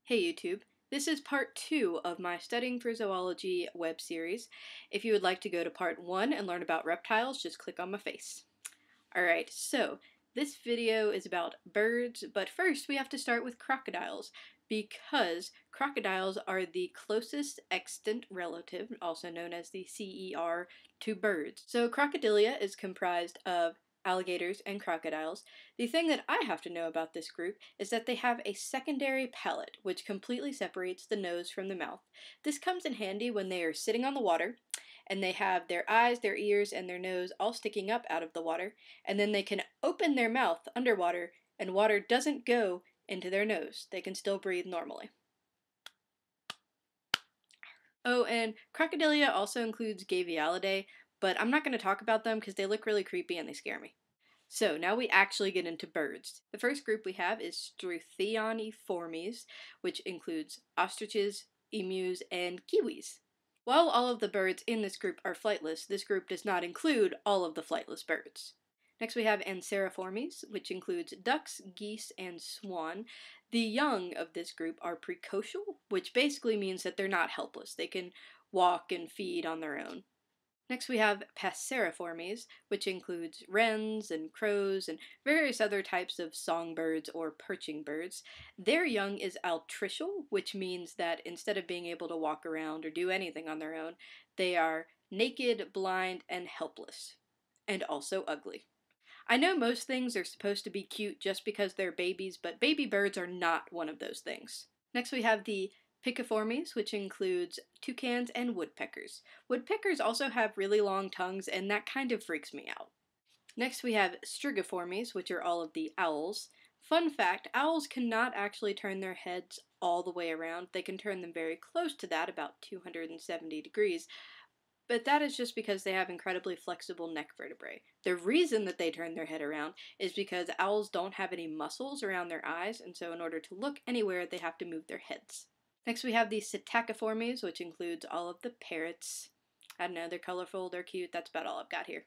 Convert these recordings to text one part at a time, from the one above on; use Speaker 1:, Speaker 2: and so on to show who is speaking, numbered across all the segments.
Speaker 1: Hey YouTube, this is part 2 of my Studying for Zoology web series. If you would like to go to part 1 and learn about reptiles, just click on my face. Alright, so this video is about birds, but first we have to start with crocodiles, because crocodiles are the closest extant relative, also known as the CER, to birds. So crocodilia is comprised of alligators and crocodiles. The thing that I have to know about this group is that they have a secondary palate, which completely separates the nose from the mouth. This comes in handy when they are sitting on the water, and they have their eyes, their ears, and their nose all sticking up out of the water, and then they can open their mouth underwater, and water doesn't go into their nose. They can still breathe normally. Oh, and Crocodilia also includes Gavialidae, but I'm not going to talk about them because they look really creepy and they scare me. So now we actually get into birds. The first group we have is Struthoniformes, which includes ostriches, emus, and kiwis. While all of the birds in this group are flightless, this group does not include all of the flightless birds. Next we have Anseriformes, which includes ducks, geese, and swan. The young of this group are precocial, which basically means that they're not helpless. They can walk and feed on their own. Next we have Passeriformes, which includes wrens and crows and various other types of songbirds or perching birds. Their young is altricial, which means that instead of being able to walk around or do anything on their own, they are naked, blind, and helpless, and also ugly. I know most things are supposed to be cute just because they're babies, but baby birds are not one of those things. Next we have the Piciformes, which includes toucans and woodpeckers. Woodpeckers also have really long tongues, and that kind of freaks me out. Next we have Strigiformes, which are all of the owls. Fun fact, owls cannot actually turn their heads all the way around. They can turn them very close to that, about 270 degrees, but that is just because they have incredibly flexible neck vertebrae. The reason that they turn their head around is because owls don't have any muscles around their eyes, and so in order to look anywhere, they have to move their heads. Next we have the Psittaciformes, which includes all of the parrots. I don't know, they're colorful, they're cute, that's about all I've got here.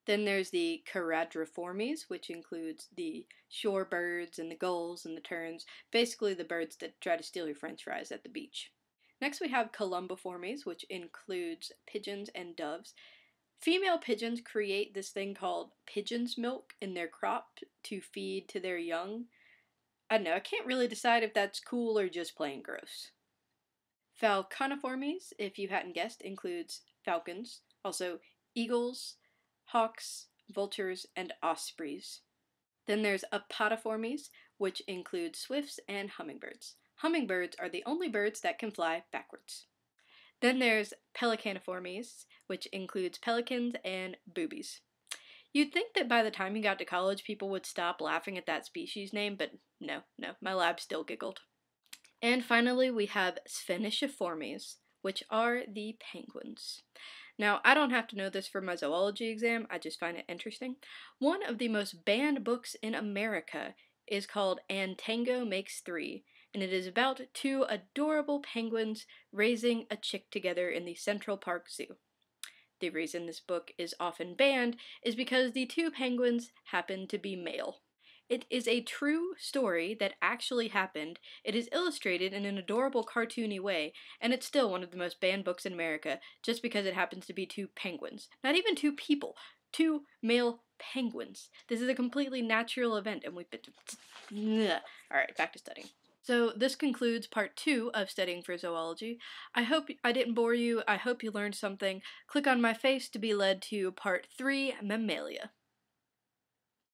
Speaker 1: Then there's the Charadriformes, which includes the shorebirds and the gulls and the terns, basically the birds that try to steal your french fries at the beach. Next we have Columbiformes, which includes pigeons and doves. Female pigeons create this thing called pigeon's milk in their crop to feed to their young. I don't know, I can't really decide if that's cool or just plain gross. Falconiformes, if you hadn't guessed, includes falcons, also eagles, hawks, vultures, and ospreys. Then there's Apodiformes, which include swifts and hummingbirds. Hummingbirds are the only birds that can fly backwards. Then there's Pelicaniformes, which includes pelicans and boobies. You'd think that by the time you got to college, people would stop laughing at that species name, but no, my lab still giggled. And finally, we have Spheniciformes, which are the penguins. Now, I don't have to know this for my zoology exam, I just find it interesting. One of the most banned books in America is called And Tango Makes Three, and it is about two adorable penguins raising a chick together in the Central Park Zoo. The reason this book is often banned is because the two penguins happen to be male. It is a true story that actually happened. It is illustrated in an adorable cartoony way, and it's still one of the most banned books in America just because it happens to be two penguins. Not even two people, two male penguins. This is a completely natural event, and we've been... Alright, back to studying. So this concludes part 2 of Studying for Zoology. I hope I didn't bore you. I hope you learned something. Click on my face to be led to part 3, Mammalia.